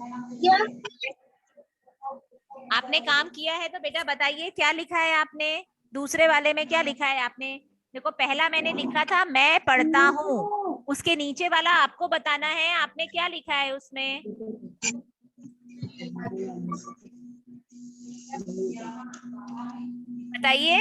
क्या? आपने काम किया है तो बेटा बताइए क्या लिखा है आपने, दूसरे वाले में क्या लिखा है आपने। देखो पहला मैंने लिखा था मैं पढ़ता हूँ, उसके नीचे वाला आपको बताना है आपने क्या लिखा है उसमें। बताइए।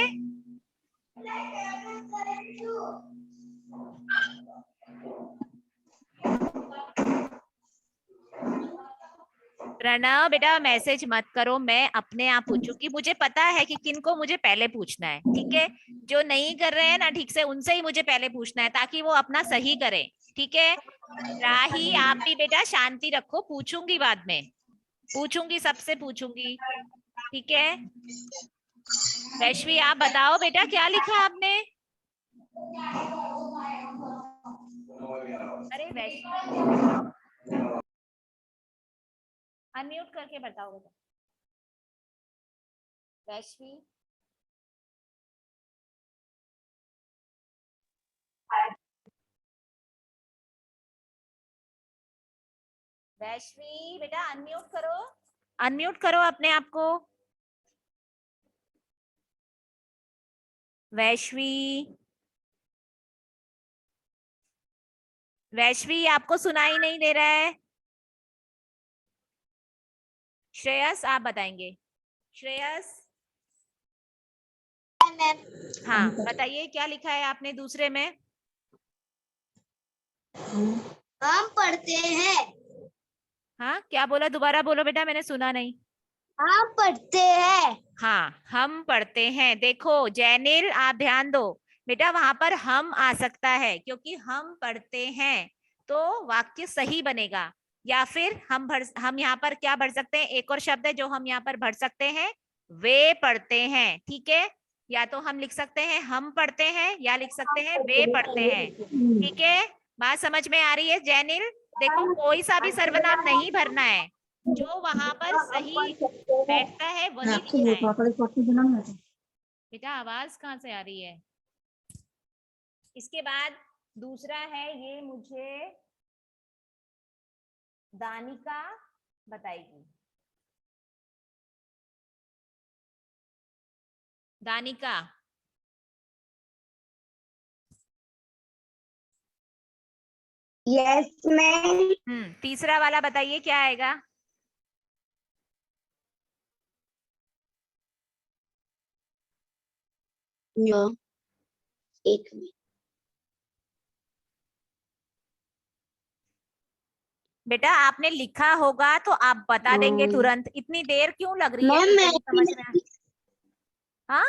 प्रणव बेटा मैसेज मत करो, मैं अपने आप पूछूंगी, मुझे पता है कि किनको मुझे पहले पूछना है, ठीक है। जो नहीं कर रहे हैं ना ठीक से उनसे ही मुझे पहले पूछना है ताकि वो अपना सही करें, ठीक है। राही आप भी बेटा शांति रखो, पूछूंगी बाद में, पूछूंगी सबसे पूछूंगी, ठीक है। वैश्वी आप बताओ बेटा क्या लिखा आपने। अरे वैश्वी अनम्यूट करके बताओ बेटा। वैश्वी वैश्वी बेटा अनम्यूट करो, अनम्यूट करो अपने आप को। वैश्वी वैश्वी आपको सुनाई नहीं दे रहा है। श्रेयस आप बताएंगे, श्रेयस। हाँ बताइए क्या लिखा है आपने दूसरे में। हम पढ़ते हैं। हाँ क्या बोला, दोबारा बोलो बेटा मैंने सुना नहीं। हम पढ़ते हैं। हाँ हम पढ़ते हैं, देखो जैनिल आप ध्यान दो बेटा, वहां पर हम आ सकता है क्योंकि हम पढ़ते हैं तो वाक्य सही बनेगा। या फिर हम यहाँ पर क्या भर सकते हैं, एक और शब्द है जो हम यहाँ पर भर सकते हैं, वे पढ़ते हैं, ठीक है। या तो हम लिख सकते हैं हम पढ़ते हैं या लिख सकते हैं वे पढ़ते हैं, ठीक है। बात समझ में आ रही है जैनिल। देखो कोई सा भी सर्वनाम नहीं भरना है, जो वहां पर सही बैठता है वही लिखना है। बेटा आवाज कहाँ से आ रही है। इसके बाद दूसरा है, ये मुझे दानिका बताएगी। दानिका यस मैम। तीसरा वाला बताइए क्या आएगा। एक मिनट बेटा आपने लिखा होगा तो आप बता देंगे तुरंत, इतनी देर क्यों लग रही है, मैम। मुझे नहीं समझ में हाँ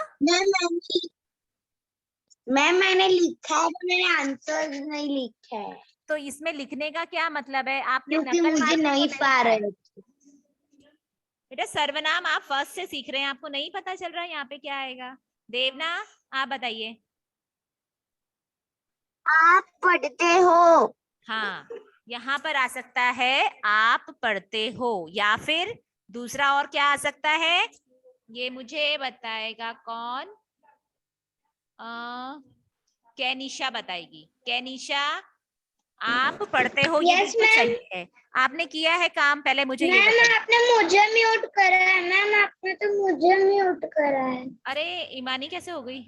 मैम मैंने लिखा है तो मैंने आंसर नहीं लिखा है तो इसमें लिखने का क्या मतलब है, आपने क्योंकि नकल मुझे मारने को नहीं नहीं पा लिखा है। रहे। बेटा सर्वनाम आप फर्स्ट से सीख रहे हैं, आपको नहीं पता चल रहा है यहाँ पे क्या आएगा। देवना आप बताइए। आप पढ़ते हो। हाँ यहाँ पर आ सकता है आप पढ़ते हो, या फिर दूसरा और क्या आ सकता है, ये मुझे बताएगा कौन, कैनिशा बताएगी। कैनिशा आप पढ़ते हो, ये यस बिल्कुल मैम। सही है। आपने किया है काम, पहले मुझे ये मैम बताइए। आपने मुझे म्यूट करा है। मैम आपने तो मुझे म्यूट करा है। अरे ईमानी कैसे हो गई,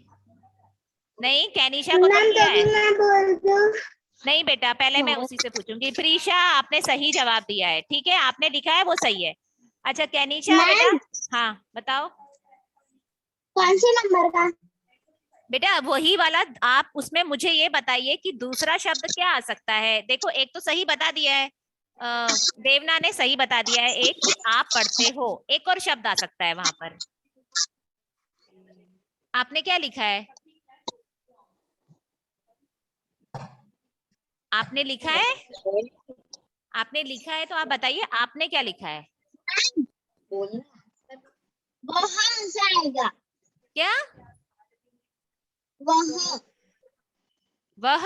नहीं कैनिशा को तो मैम किया तभी है। मैं बोल दूं। नहीं बेटा पहले मैं उसी से पूछूंगी। प्रीशा आपने सही जवाब दिया है, ठीक है, आपने लिखा है वो सही है। अच्छा कैनिशा बेटा, मैम हाँ बताओ। कौन से नंबर का? बेटा वही वाला, आप उसमें मुझे ये बताइए कि दूसरा शब्द क्या आ सकता है। देखो एक तो सही बता दिया है, देवना ने सही बता दिया है एक कि आप पढ़ते हो, एक और शब्द आ सकता है वहां पर। आपने क्या लिखा है, आपने लिखा है, आपने लिखा है तो आप बताइए आपने क्या लिखा है। वहाँ से आएगा। क्या वहाँ वह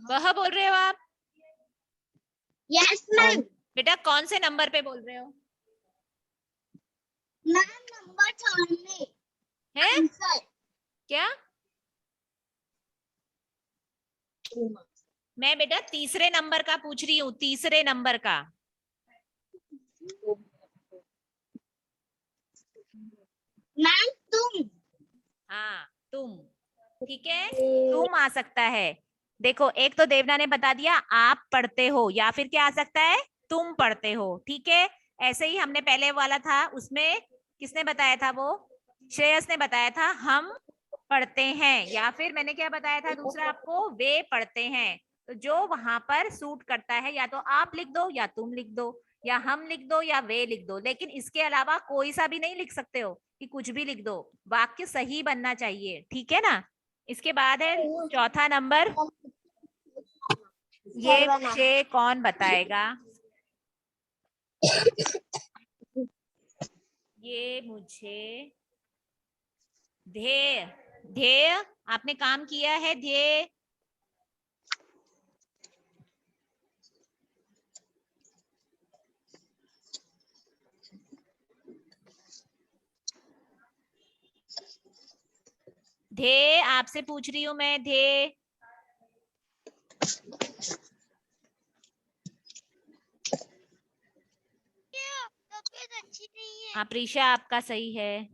वह बोल रहे हो आप। Yes ma'am. बेटा कौन से नंबर पे बोल रहे हो। मैम नंबर छोड़ने है आंसर। क्या मैं बेटा तीसरे नंबर का पूछ रही हूँ, तीसरे नंबर का। मैम तुम। हाँ तुम, ठीक है, तुम आ सकता है। देखो एक तो देवना ने बता दिया आप पढ़ते हो, या फिर क्या आ सकता है, तुम पढ़ते हो, ठीक है। ऐसे ही हमने पहले वाला था, उसमें किसने बताया था, वो श्रेयस ने बताया था हम पढ़ते हैं, या फिर मैंने क्या बताया था दूसरा आपको, वे पढ़ते हैं। तो जो वहां पर सूट करता है, या तो आप लिख दो या तुम लिख दो, या हम लिख दो या वे लिख दो, लेकिन इसके अलावा कोई सा भी नहीं लिख सकते हो कि कुछ भी लिख दो, वाक्य सही बनना चाहिए, ठीक है ना। इसके बाद है चौथा नंबर, ये मुझे कौन बताएगा, ये मुझे ध्येय, ध्येय आपने काम किया है, ध्येय। ध्येय आपसे पूछ रही हूँ मैं, ध्येय। अच्छी नहीं है। हाँ प्रीशा आपका सही है।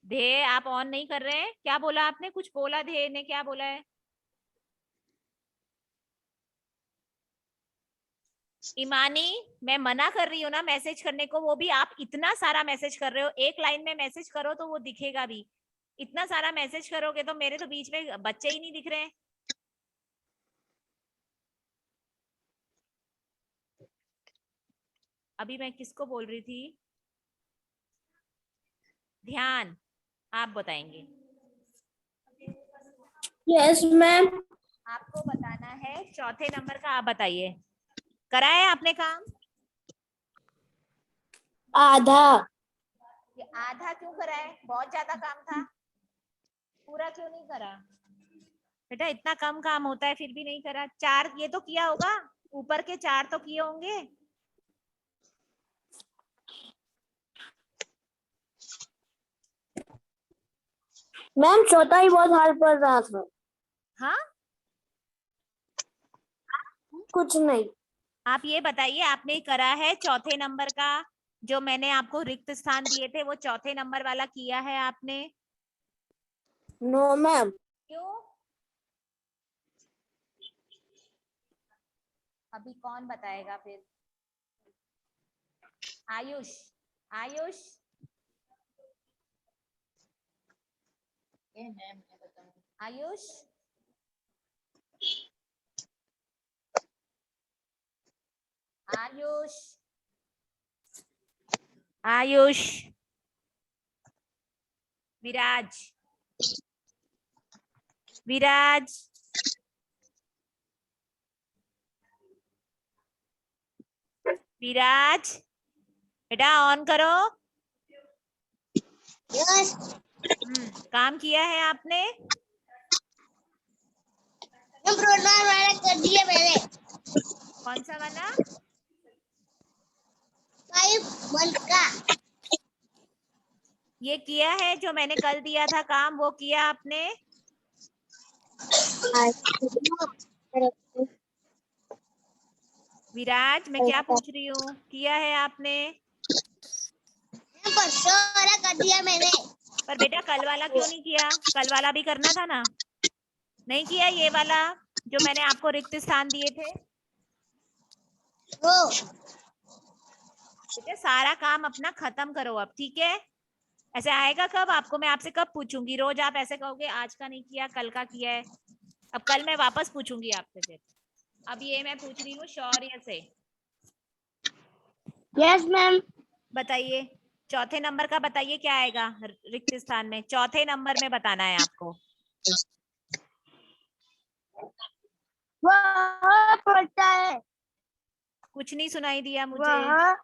ध्येय आप ऑन नहीं कर रहे हैं, क्या बोला आपने, कुछ बोला ध्येय ने, क्या बोला है। ईमानी, मैं मना कर रही हूँ ना मैसेज करने को, वो भी आप इतना सारा मैसेज कर रहे हो, एक लाइन में मैसेज करो तो वो दिखेगा भी, इतना सारा मैसेज करोगे तो मेरे तो बीच में बच्चे ही नहीं दिख रहे हैं। अभी मैं किसको बोल रही थी, ध्यान, आप बताएंगे। Yes ma'am. आपको बताना है चौथे नंबर का, आप बताइए। कराया है आपने काम, आधा। ये आधा क्यों करा है, बहुत ज्यादा काम था, पूरा क्यों नहीं करा बेटा, इतना कम काम होता है फिर भी नहीं करा। चार ये तो किया होगा, ऊपर के चार तो किए होंगे। मैम चौथा ही बहुत हार्ड पड़ रहा था। हाँ कुछ नहीं। आप ये बताइए, आपने करा है चौथे नंबर का, जो मैंने आपको रिक्त स्थान दिए थे वो चौथे नंबर वाला किया है आपने। No ma'am. क्यों, अभी कौन बताएगा फिर, आयुष, आयुष, आयुष, आयुष, आयुष, विराज, विराज, विराज, बेटा ऑन करो। यस। काम किया है आपने, प्रोग्राम वाला कर दिया मैंने। कौन सा वाला, 5 month का। ये किया है जो मैंने कल दिया था काम, वो किया आपने। विराज मैं क्या पूछ रही हूँ, किया है आपने। परसों वाला कर दिया मैंने। पर बेटा कल वाला क्यों नहीं किया, कल वाला भी करना था ना, नहीं किया ये वाला जो मैंने आपको रिक्त स्थान दिए थे। वो बेटा सारा काम अपना खत्म करो अब, ठीक है। ऐसे आएगा कब आपको, मैं आपसे कब पूछूंगी, रोज आप ऐसे कहोगे आज का नहीं किया कल का किया है। अब कल मैं वापस पूछूंगी आपसे फिर, अब ये मैं पूछ रही हूँ शौर्य से। Yes ma'am. बताइए चौथे नंबर का, बताइए क्या आएगा रिक्त स्थान में, चौथे नंबर में बताना है आपको। वह पढ़ता है। कुछ नहीं सुनाई दिया मुझे। वह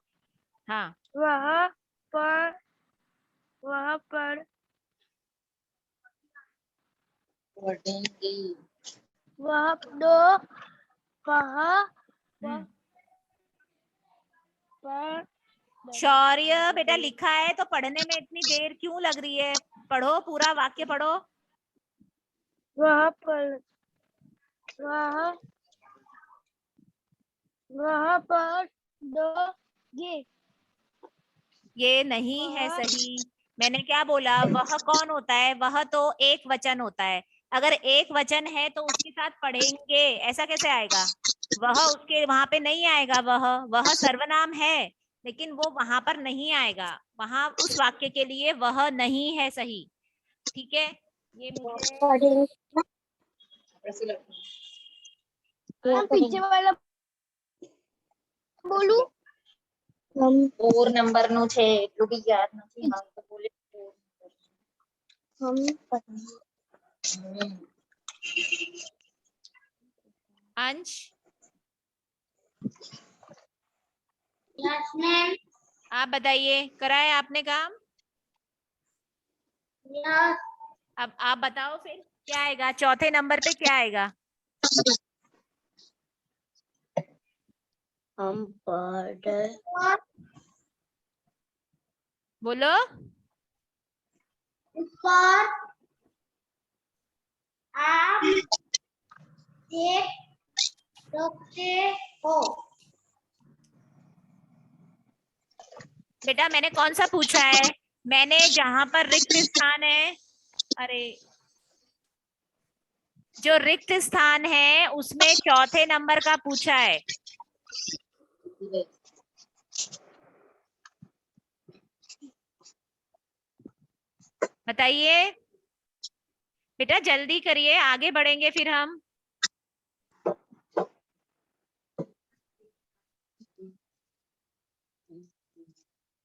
हाँ वह पढ़ वह पढ़ पढ़ेंगे। वह दो वह पढ़। शौर्य बेटा लिखा है तो पढ़ने में इतनी देर क्यों लग रही है, पढ़ो पूरा वाक्य पढ़ो। वह पढ़ वह पढ़ोगे। ये नहीं है सही। मैंने क्या बोला, वह कौन होता है, वह तो एक वचन होता है। अगर एक वचन है तो उसके साथ पढ़ेंगे ऐसा कैसे आएगा? वह उसके वहां पे नहीं आएगा। वह सर्वनाम है, लेकिन वो वहां पर नहीं आएगा। वहां उस वाक्य के लिए वह नहीं है सही। ठीक है, ये मुझे पढ़ेंगे। पीछे वाला बोलू। हम 4 नंबर નું છે એટલું બી યાદ નથી હાલ તો બોલે 4 हम नंबर अंश, यस मैम। आप बताइए, कराए आपने काम? यस। अब आप बताओ फिर क्या आएगा, चौथे नंबर पे क्या आएगा? हम पढ़ बोलो। ऊपर आप देख सकते हो। बेटा मैंने कौन सा पूछा है? मैंने जहां पर रिक्त स्थान है, अरे जो रिक्त स्थान है उसमें चौथे नंबर का पूछा है। बताइए बेटा, जल्दी करिए, आगे बढ़ेंगे फिर हम।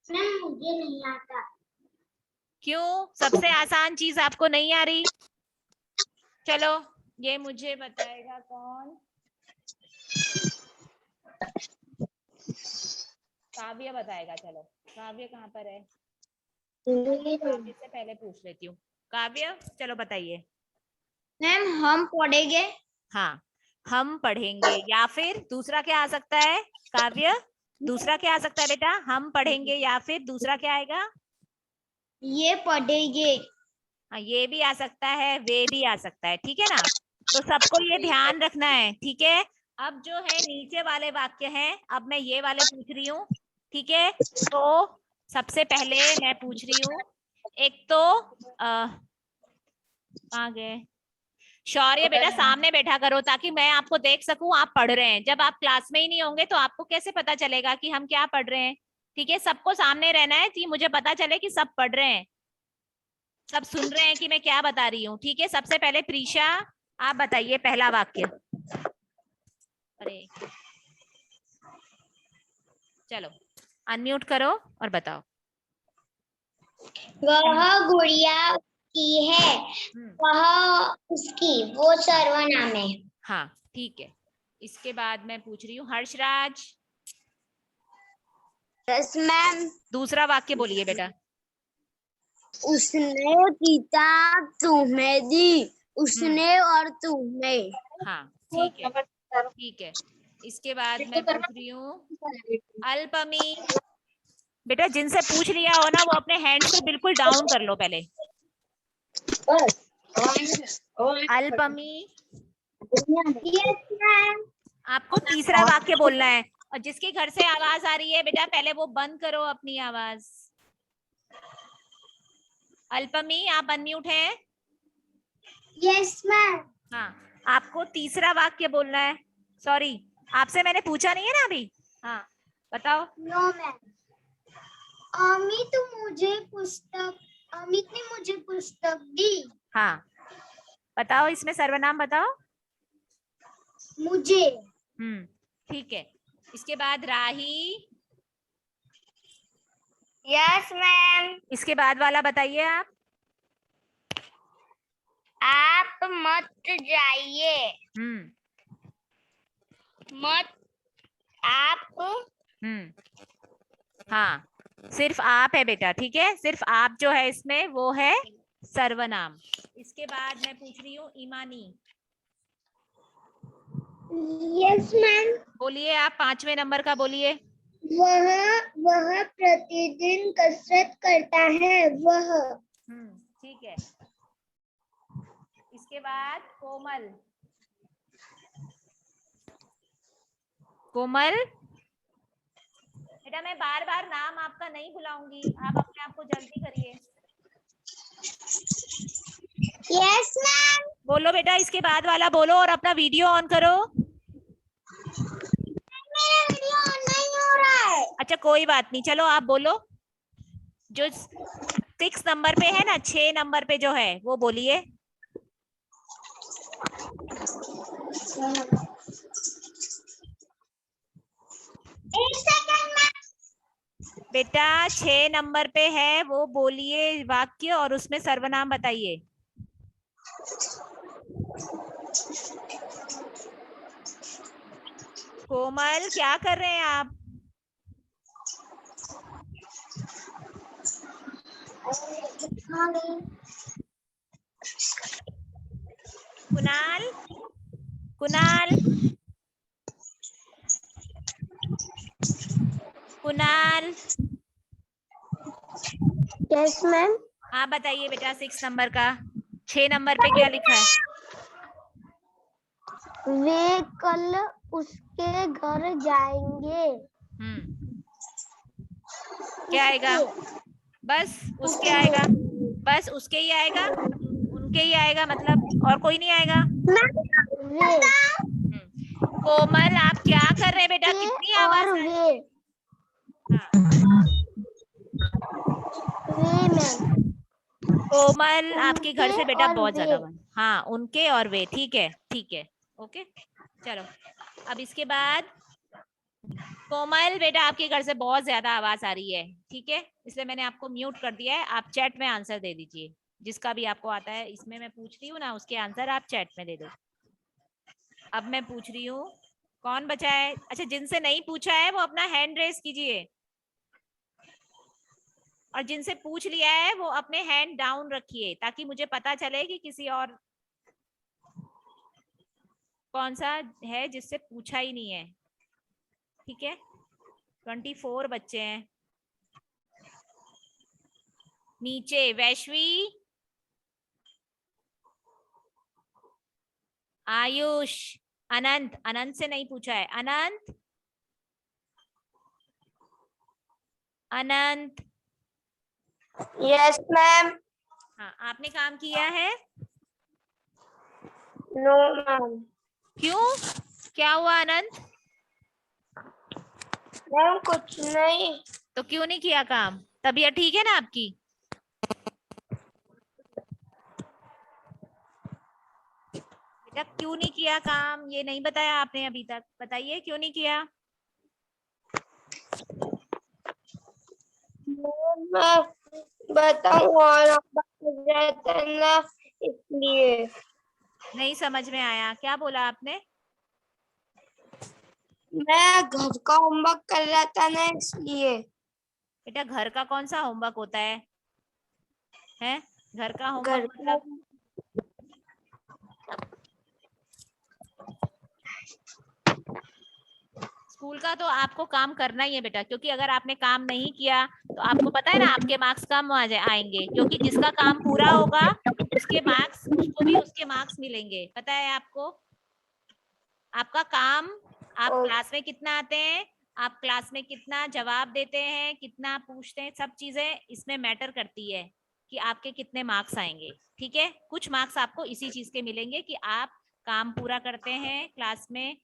मैम मुझे नहीं आता। क्यों? सबसे आसान चीज आपको नहीं आ रही? चलो ये मुझे बताएगा कौन? काव्य बताएगा। चलो काव्य कहाँ पर है? काव्य से पहले पूछ लेती हूँ। काव्य चलो बताइए। मैम हम पढ़ेंगे। हाँ, हम पढ़ेंगे, या फिर दूसरा क्या आ सकता है? काव्य दूसरा क्या आ सकता है बेटा? हम पढ़ेंगे या फिर दूसरा क्या आएगा? ये पढ़ेंगे। हाँ, ये भी आ सकता है, वे भी आ सकता है। ठीक है ना? तो सबको ये ध्यान रखना है। ठीक है, अब जो है नीचे वाले वाक्य हैं, अब मैं ये वाले पूछ रही हूँ। ठीक है, तो सबसे पहले मैं पूछ रही हूँ, एक तो कहाँ गए? शौर्य बेटा सामने बैठा करो ताकि मैं आपको देख सकूं आप पढ़ रहे हैं। जब आप क्लास में ही नहीं होंगे तो आपको कैसे पता चलेगा कि हम क्या पढ़ रहे हैं? ठीक है, सबको सामने रहना है कि मुझे पता चले कि सब पढ़ रहे हैं, सब सुन रहे हैं कि मैं क्या बता रही हूँ। ठीक है, सबसे पहले प्रीशा आप बताइए पहला वाक्य। अरे चलो अनम्यूट करो और बताओ। वह गुड़िया की है। वह उसकी, वो सर्वनाम है। हाँ ठीक है, इसके बाद मैं पूछ रही हूँ हर्षराज। Yes ma'am. दूसरा वाक्य बोलिए बेटा। उसने किताब तुम्हें दी। उसने और तुम्हें। हाँ ठीक है, ठीक है। इसके बाद मैं पूछ रही हूँ अल्पमी। बेटा जिनसे पूछ लिया हो ना वो अपने हैंड्स को बिल्कुल डाउन कर लो पहले। अल्पमी यस मैम। आपको तीसरा वाक्य बोलना है, और जिसके घर से आवाज आ रही है बेटा पहले वो बंद करो अपनी आवाज। अल्पमी आप अनम्यूट हैं? Yes ma'am. हाँ, आपको तीसरा वाक्य बोलना है। सॉरी, आपसे मैंने पूछा नहीं है ना अभी। हाँ बताओ। No ma'am. अमित ने मुझे पुस्तक दी। हाँ बताओ, इसमें सर्वनाम बताओ। मुझे। ठीक है, इसके बाद राही। Yes ma'am. इसके बाद वाला बताइए आप मत जाइए। मत आप। हाँ सिर्फ आप है बेटा। ठीक है, सिर्फ आप जो है इसमें वो है सर्वनाम। इसके बाद मैं पूछ रही हूँ ईमानी। Yes ma'am. बोलिए, आप पांचवें नंबर का बोलिए। वह प्रतिदिन कसरत करता है। वह। ठीक है, इसके बाद कोमल। कोमल बेटा मैं बार बार नाम आपका नहीं बुलाऊंगी, आप अपने आप को जल्दी करिए। Yes ma'am. बोलो बेटा, इसके बाद वाला बोलो और अपना वीडियो ऑन करो। मेरा वीडियो ऑन नहीं हो रहा है। अच्छा कोई बात नहीं, चलो आप बोलो। जो 6 नंबर पे है ना, 6 नंबर पे जो है वो बोलिए। एक सेकंड मैम। बेटा 6 नंबर पे है वो बोलिए वाक्य और उसमें सर्वनाम बताइए। कोमल क्या कर रहे हैं आप? Kunal, Kunal, Kunal, yes ma'am. आप बताइए बेटा 6 नंबर का, 6 नंबर पे क्या लिखा है? वे कल उसके घर जाएंगे। क्या आएगा? बस उसके आएगा, बस उसके ही आएगा, उनके ही आएगा, मतलब और कोई नहीं आएगा। वे कोमल आप क्या कर रहे हैं बेटा, कितनी आवाज और आ रही है? वे हाँ। वे मैम। कोमल आपके घर से उनके बेटा और बहुत ज्यादा वे। आवाज, हाँ उनके और वे, ठीक है ठीक है, ओके चलो। अब इसके बाद कोमल बेटा आपके घर से बहुत ज्यादा आवाज आ रही है, ठीक है, इसलिए मैंने आपको म्यूट कर दिया है। आप चैट में आंसर दे दीजिए, जिसका भी आपको आता है, इसमें मैं पूछ रही हूँ ना उसके आंसर आप चैट में दे दो। अब मैं पूछ रही हूँ, कौन बचा है? अच्छा जिनसे नहीं पूछा है वो अपना हैंड रेस कीजिए, और जिनसे पूछ लिया है वो अपने हैंड डाउन रखिए, ताकि मुझे पता चले कि किसी और कौन सा है जिससे पूछा ही नहीं है, ठीक है। 24 बच्चे हैं। नीचे वैश्वी, आयुष, अनंत, अनंत से नहीं पूछा है, अनंत, अनंत। Yes ma'am. हाँ आपने काम किया है? No ma'am. क्यों, क्या हुआ अनंत? मैम कुछ नहीं। तो क्यों नहीं किया काम? तबीयत ठीक है ना आपकी? बेटा क्यों नहीं किया काम, ये नहीं बताया आपने अभी तक, बताइए क्यों नहीं किया? मैं बताऊँ और जाता ना इसलिए। नहीं समझ में आया, क्या बोला आपने? मैं घर का होमवर्क कर रहा था ना इसलिए। बेटा घर का कौन सा होमवर्क होता है? हैं? घर का घर होमवर्क का मतलब स्कूल का तो आपको काम करना ही है बेटा, क्योंकि अगर आपने काम नहीं किया तो आपको पता है ना आपके मार्क्स कम आएंगे, क्योंकि जिसका काम पूरा होगा उसके मार्क्स, उसको भी उसके मार्क्स मिलेंगे, पता है आपको। आपका काम, आप क्लास में कितना आते हैं, आप क्लास में कितना जवाब देते हैं, कितना पूछते हैं, सब चीजें इसमें मैटर करती है कि आपके कितने मार्क्स आएंगे, ठीक है। कुछ मार्क्स आपको इसी चीज के मिलेंगे कि आप काम पूरा करते हैं क्लास में,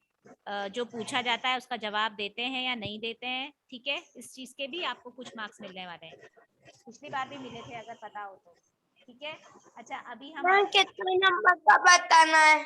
जो पूछा जाता है उसका जवाब देते हैं या नहीं देते हैं, ठीक है। इस चीज के भी आपको कुछ मार्क्स मिलने वाले हैं, पिछली बार भी मिले थे अगर पता हो तो, ठीक है। अच्छा अभी हम कितने नंबर का बताना है?